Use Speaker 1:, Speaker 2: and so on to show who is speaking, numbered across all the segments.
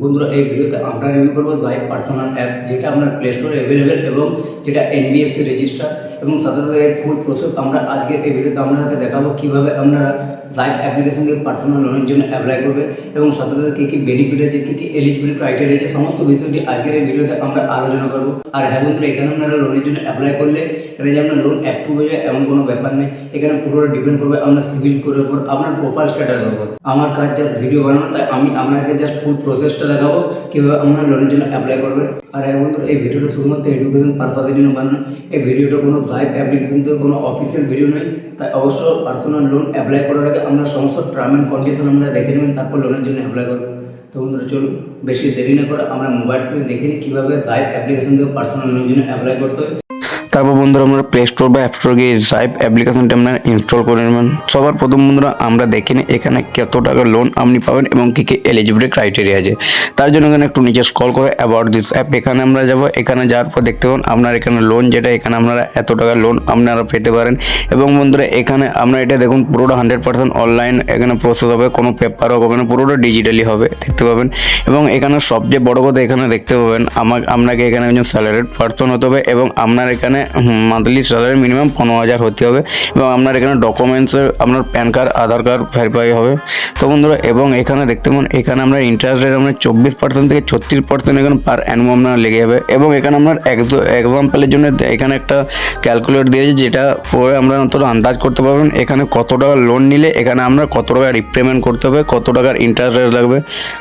Speaker 1: বন্ধুরা এই ভিডিওতে আমরা রিভিউ করবো জাইপ পার্সোনাল অ্যাপ, যেটা আপনার প্লে স্টোরে অ্যাভেলেবেল এবং যেটা এনবিএফসি রেজিস্টার এবং সাথে সাথে ফুল প্রসেস আমরা আজকের এই ভিডিওতে আপনাদের দেখাবো কীভাবে আপনারা জাইপ অ্যাপ্লিকেশন থেকে পার্সোনাল লোনের জন্য অ্যাপ্লাই করবে এবং সাথে সাথে কী কী বেনিফিট আছে, কী কী এলিজিবিলিটি ক্রাইটেরিয়া আছে, সমস্ত বিষয়টি আজকের এই ভিডিওতে আমরা আলোচনা করবো। আর হ্যাঁ বন্ধুরা, এখানে আপনারা লোনের জন্য অ্যাপ্লাই করলে এখানে যে আপনার লোন অ্যাপ্রুভ হয়ে যায় এমন কোনো ব্যাপার নেই। এখানে পুরোটা ডিপেন্ড করবে আপনার সিভিল স্কোরের উপর, আপনার প্রোফাইল স্ট্যাটাসের উপর। আমার কাজ জাস্ট ভিডিও বানানো, তাই আমি আপনাকে জাস্ট ফুল প্রসেসটা দেখাবো কীভাবে আপনার লোনের জন্য অ্যাপ্লাই করবেন। আর হ্যাঁ বন্ধুরা, এই ভিডিওটা শুধুমাত্র এডুকেশন পারপাসের জন্য বানানো। এই ভিডিওটা কোনো জাইপ অ্যাপ্লিকেশন থেকে কোনো অফিসিয়াল ভিডিও নয়, তাই অবশ্য পার্সোনাল লোন অ্যাপ্লাই করার আগে আমরা সমস্ত টার্ম অ্যান্ড কন্ডিশন আমরা দেখে নেবেন, তারপর লোনের জন্য অ্যাপ্লাই করবেন। তো বন্ধুরা চলুন বেশি দেরি না করে আমরা মোবাইল ফোনে দেখে নিই কীভাবে জাইপ অ্যাপ্লিকেশন থেকে পার্সোনাল লোনের জন্য অ্যাপ্লাই করতে হয়।
Speaker 2: তারপর বন্ধুরা আমরা প্লে স্টোর বা অ্যাপ স্টোর গিয়ে জাইপ অ্যাপ্লিকেশনটা আপনারা ইনস্টল করে নেবেন। সবার প্রথম বন্ধুরা আমরা দেখে নিই এখানে কত টাকা লোন আপনি পাবেন এবং কী কী এলিজিবিলিটি ক্রাইটেরিয়া আছে। তার জন্য এখানে একটু নিচে স্ক্রল করে অ্যাবাউট দিস অ্যাপ এখানে আমরা যাব। এখানে যাওয়ার পর দেখতে পাবেন আপনার এখানে লোন, যেটা এখানে আপনারা এত টাকা লোন আপনারা পেতে পারেন। এবং বন্ধুরা এখানে আপনারা এটা দেখুন পুরোটা 100% অনলাইন এখানে প্রসেস হবে, কোনো পেপারও হবে না, পুরোটা ডিজিটালি হবে দেখতে পাবেন। এবং এখানে সবচেয়ে বড় কথা এখানে দেখতে পাবেন আপনাকে এখানে একজন স্যালারিড পার্সন হতে হবে এবং আপনার এখানে মান্থলি স্যালারি মিনিমাম 15,000 হতে হবে এবং আপনার এখানে ডকুমেন্টসের আপনার প্যান কার্ড, আধার কার্ড ভেরিফাই হবে। তো বন্ধুরা এবং এখানে দেখতে পাবেন এখানে আমরা ইন্টারেস্ট রেট আমরা 24% থেকে 36% এখানে পার অ্যানুয়াম আপনার লেগে যাবে। এবং এখানে আপনার এক্সাম্পলের জন্য এখানে একটা ক্যালকুলেট দিয়েছে, যেটা পরে আমরা অন্তত আন্দাজ করতে পারবেন এখানে কত টাকা লোন নিলে এখানে আমরা কত টাকা রিপেমেন্ট করতে হবে, কত টাকার ইন্টারেস্ট রেট লাগবে।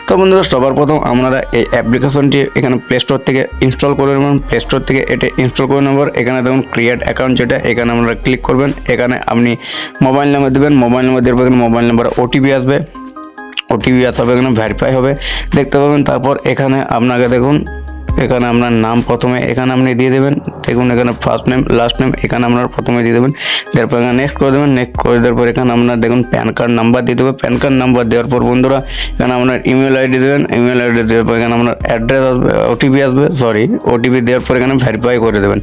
Speaker 2: তো বন্ধুরা সবার প্রথম আপনারা এই অ্যাপ্লিকেশনটি এখানে প্লে স্টোর থেকে ইনস্টল করে নেবেন। প্লে স্টোর থেকে এটা ইনস্টল করে নেবার এখানে দেখুন ক্রিয়েট অ্যাকাউন্ট, যেটা এখানে আপনারা ক্লিক করবেন। এখানে আপনি মোবাইল নাম্বার দেবেন, মোবাইল নাম্বার দেওয়ার পর এখানে মোবাইল নাম্বার ওটিপি আসবে, এখানে ভেরিফাই হবে দেখতে পাবেন। তারপর এখানে আপনাকে দেখুন এখানে আপনার নাম প্রথমে এখানে আপনি দিয়ে দেবেন, দেখুন এখানে ফার্স্ট নেম লাস্ট নেম এখানে আপনারা প্রথমে দিয়ে দেবেন। তারপর এখানে নেক্সট করে দেবেন। নেক্সট করে দেওয়ার পর এখানে আপনার দেখুন প্যান কার্ড নাম্বার দিয়ে দেবে। প্যান কার্ড নাম্বার দেওয়ার পর বন্ধুরা এখানে আপনার ইমেল আইডি দেবেন। ইমেল আইডি দেওয়ার পর এখানে আপনার অ্যাড্রেস আসবে, ওটিপি দেওয়ার পর এখানে ভেরিফাই করে দেবেন।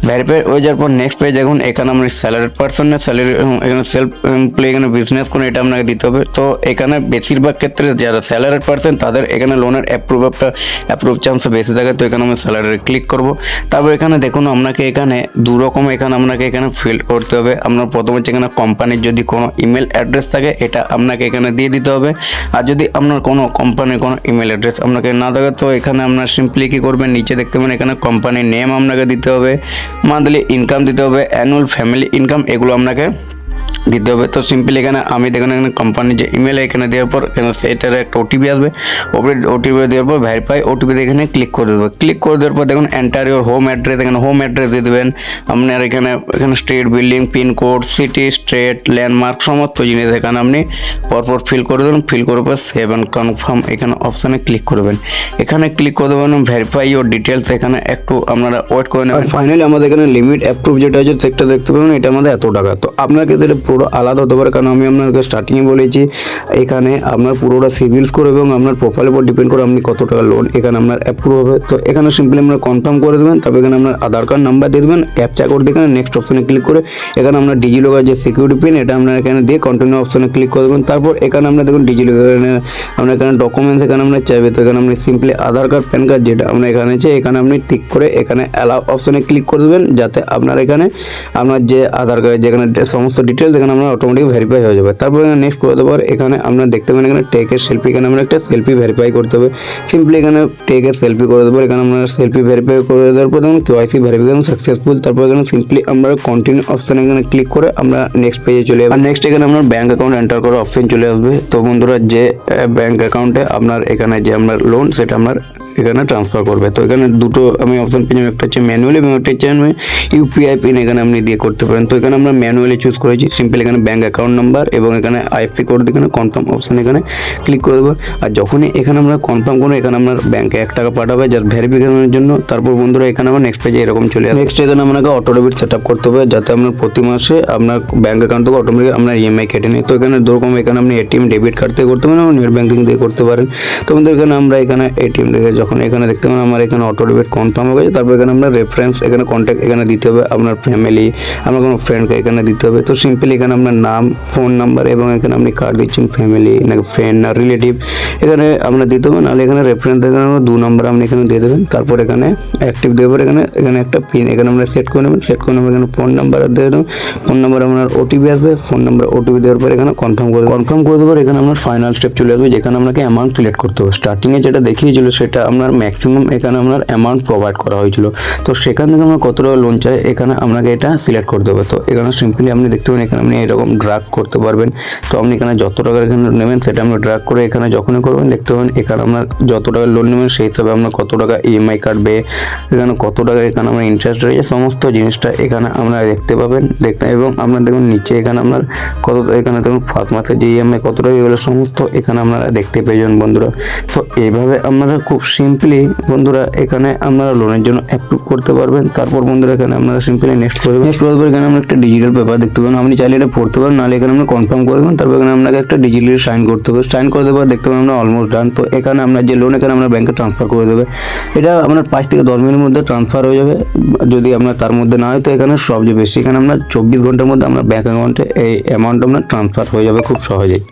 Speaker 2: ভেরিফাই হয়ে যাওয়ার পর নেক্সট পেজ দেখুন এখানে আপনার স্যালারি পার্সনের স্যালারি, এখানে সেলফ এমপ্লয়ি এখানে বিজনেস করে এটা আপনাকে দিতে হবে। তো এখানে বেশিরভাগ ক্ষেত্রে যারা স্যালারি পার্সন তাদের এখানে লোনের অ্যাপ্রুভ চান্স বেশি থাকে। তো এখানে আমি স্যালারি ক্লিক করব। তারপর এখানে দেখুন আপনাকে এখানে দু রকম আপনাকে এখানে ফিল করতে হবে। আপনার প্রথমে হচ্ছে এখানে কোম্পানির যদি কোনো ইমেল অ্যাড্রেস থাকে এটা আপনাকে এখানে দিয়ে দিতে হবে। আর যদি আপনার কোনো কোম্পানির কোনো ইমেল অ্যাড্রেস আপনাকে না থাকে তো এখানে আপনার সিম্পলি কী করবেন, নিচে দেখতে পাবেন এখানে কোম্পানির নেম আপনাকে দিতে হবে, মান্থলি ইনকাম দিতে হবে, অ্যানুয়াল ফ্যামিলি ইনকাম এগুলো আপনাকে দিতে হবে। তো সিম্পলি এখানে আমি দেখুন এখানে কোম্পানির যে ইমেল এখানে দেওয়ার পর এখানে সেটার একটা ওটিপি আসবে, ওটিপি দেওয়ার পর ভেরিফাই ওটিপি এখানে ক্লিক করে দেবো। ক্লিক করে দেওয়ার পর দেখুন এন্টার ইউর হোম অ্যাড্রেস, এখানে হোম অ্যাড্রেস দিয়ে দেবেন আপনার এখানে street, building, pincode, city, state, landmark সমস্ত জিনিস এখানে আপনি পরপর ফিল করে দেবেন। ফিল করার পর সেভ অ্যান্ড কনফার্ম এখানে অপশানে ক্লিক করবেন। এখানে ক্লিক করে দেবেন ভেরিফাই ইউর ডিটেলস, এখানে একটু আপনারা ওয়েট করে নেবেন। ফাইনালি আমাদের এখানে লিমিট অ্যাপ্রুভ যেটা আছে সেটা দেখতে পাবেন, এটা আমাদের এত টাকা। তো আপনাকে সেটা পুরো আলাদা হতে পারে, কারণ আমি আপনাকে স্টার্টিংয়ে বলেছি এখানে আপনার পুরোটা সিভিল স্কোর এবং আপনার প্রোফাইলের উপর ডিপেন্ড করে আপনি কত টাকা লোন এখানে আপনার অ্যাপ্রুভ হবে। তো এখানে সিম্পলি আপনার কনফার্ম করে দেবেন। তারপর এখানে আপনার আধার কার্ড নাম্বার দিয়ে দেবেন, ক্যাপচা কোড দিয়ে নেক্সট অপশনে ক্লিক করে এখানে আপনার ডিজিলকার যে সিকিউরিটি পিন এটা আপনার এখানে দিয়ে কন্টিনিউ অপশনে ক্লিক করে দেবেন। তারপর এখানে আপনার দেখুন ডিজিলকার আপনার এখানে ডকুমেন্টস এখানে আপনার চাইবে। তো এখানে আপনি সিম্পলি আধার কার্ড, প্যান কার্ড যেটা আপনার এখানে আছে এখানে আপনি টিক করে এখানে অ্যালাউ অপশনে ক্লিক করে দেবেন, যাতে আপনার এখানে আপনার যে আধার কার্ড যেখানে সমস্ত ডিটেলস এখানে আপনার অটোমেটিক ভেরিফাই হয়ে যাবে। তারপর এখানে নেক্সট করে দেওয়ার এখানে আপনার দেখতে পাবেন এখানে টেকের সেলফি, এখানে আমরা একটা সেলফি ভেরিফাই করতে হবে। সিম্পলি এখানে টেকের সেলফি করে দেবো। এখানে আমরা সেলফি ভেরিফাই করে দেওয়ার পর দেখুন কেওয়াইসি ভেরিফিকেশন সাকসেসফুল। তারপর এখানে সিম্পলি আমরা কন্টিনিউ অপশন এখানে ক্লিক করে আমরা নেক্সট পেজে চলে যাবো। আর নেক্সট এখানে আপনার ব্যাঙ্ক অ্যাকাউন্ট এন্টার করার অপশন চলে আসবে। তো বন্ধুরা যে ব্যাঙ্ক অ্যাকাউন্টে আপনার এখানে যে আপনার লোন সেটা আপনার এখানে ট্রান্সফার করবে। তো এখানে দুটো আমি অপশন পেয়েছি, একটা হচ্ছে ম্যানুয়ালি এবং একটা হচ্ছে ইউপিআই পিন এখানে আপনি দিয়ে করতে পারেন। তো এখানে আমরা ম্যানুয়ালি চুজ করেছি। সিম্পলি এখানে ব্যাঙ্ক অ্যাকাউন্ট নাম্বার এবং এখানে আইএফসি কোড দিয়ে কনফার্ম অপশন এখানে ক্লিক করে দেবো। আর যখনই এখানে আমরা কনফার্ম করবো এখানে আপনার ব্যাঙ্কে 1 টাকা পাঠাবে জাস্ট ভেরিফিকেশনের জন্য। তারপর বন্ধুরা এখানে আমার নেক্সট পেজে এরকম চলে আসবে। নেক্সট এখানে আপনাকে অটো ডেবিট সেট আপ করতে হবে, যাতে আপনার প্রতি মাসে আপনার ব্যাঙ্ক অ্যাকাউন্ট থেকে অটোমেটিক আপনার ইএমআই কেটে নেয়। তো এখানে দুরকম এখানে আপনি এটিএম ডেবিট কার্ড থেকে করতে পারেন এবং নেট ব্যাঙ্কিং দিয়ে করতে পারেন। তো বন্ধু এখানে আমরা এখানে এটিএম থেকে যখন এখানে দেখতে পাবেন আমার এখানে অটো ডেবিট কনফার্ম হয়ে গেছে। তারপর এখানে আমরা রেফারেন্স এখানে কন্ট্যাক্ট এখানে দিতে হবে, আপনার ফ্যামিলি, আপনার কোনো ফ্রেন্ডকে এখানে দিতে হবে। তো সিম্পলি এখানে আপনার নাম, ফোন নাম্বার এবং এখানে আপনি কার্ড দিচ্ছেন ফ্যামিলি নাকি ফ্রেন্ড না রিলেটিভ, এখানে আপনার দিতে হবে। নাহলে এখানে রেফারেন্স এখানে 2 নম্বর আপনি এখানে দিয়ে দেবেন। তারপর এখানে অ্যাক্টিভ দেওয়ার এখানে একটা পিন এখানে আমরা সেট করে নেবেন। সেট করে নেবেন, এখানে ফোন নাম্বার দিয়ে দেবেন। ফোন নাম্বার আপনার ওটিপি আসবে, ফোন নাম্বার ওটিপি দেওয়ার পর এখানে কনফার্ম করে দেওয়ার এখানে আপনার ফাইনাল স্টেপ চলে আসবে, যেখানে আপনাকে অ্যামাউন্ট সিলেক্ট করতে হবে। স্টার্টিংয়ে যেটা দেখিয়েছিল সেটা আপনার ম্যাক্সিমাম এখানে আপনার অ্যামাউন্ট প্রোভাইড করা হয়েছিল। তো সেখান থেকে আমরা কত টাকা লোন চাই এখানে আপনাকে এটা সিলেক্ট করতে হবে। তো এখানে সিম্পলি আপনি দেখতে পাবেন এখানে আপনি এরকম ড্রাগ করতে পারবেন। তো আপনি এখানে যত টাকা এখানে নেবেন সেটা আপনি ড্রাগ করে এখানে যখনই করবেন দেখতে পাবেন এখানে আপনার যত টাকা লোন নেবেন সেই হিসাবে আপনার কত টাকা ইএমআই কাটবে, এখানে কত টাকা এখানে আপনার ইন্টারেস্ট রয়েছে, সমস্ত জিনিসটা এখানে আপনারা দেখতে পাবেন। এবং আপনার দেখুন নিচে এখানে আপনার কত এখানে দেখুন 5 মাসের যে ইএমআই কত টাকা এগুলো সমস্ত এখানে আপনারা দেখতে পেয়ে যান বন্ধুরা। তো এইভাবে আপনারা খুব সিম্পলি বন্ধুরা এখানে আপনারা লোনের জন্য অ্যাপ্রুভ করতে পারবেন। তারপর বন্ধুরা এখানে আপনারা সিম্পলি নেক্সট করবেন। নেক্সট করার পর এখানে আমরা একটা ডিজিটাল পেপার দেখতে পাবেন, আপনি চাইলে এটা পড়তে পারেন, নাহলে এখানে আপনি কনফার্ম করে দেবেন। তারপর এখানে আপনাকে একটা ডিজিটালি সাইন করতে হবে। সাইন করে দেওয়ার দেখতে পাবেন আমরা অলমোস্ট ডান। তো এখানে আপনার যে লোন এখানে আমরা ব্যাংকে ট্রান্সফার করে দেবে, এটা আপনার 5 থেকে 10 মিনিটের মধ্যে ট্রান্সফার হয়ে যাবে। যদি আপনার তার মধ্যে না হয় তো এখানে সবচেয়ে বেশি এখানে আপনার 24 ঘন্টার মধ্যে আপনার ব্যাংক অ্যাকাউন্টে এই অ্যামাউন্ট আপনার ট্রান্সফার হয়ে যাবে খুব সহজেই।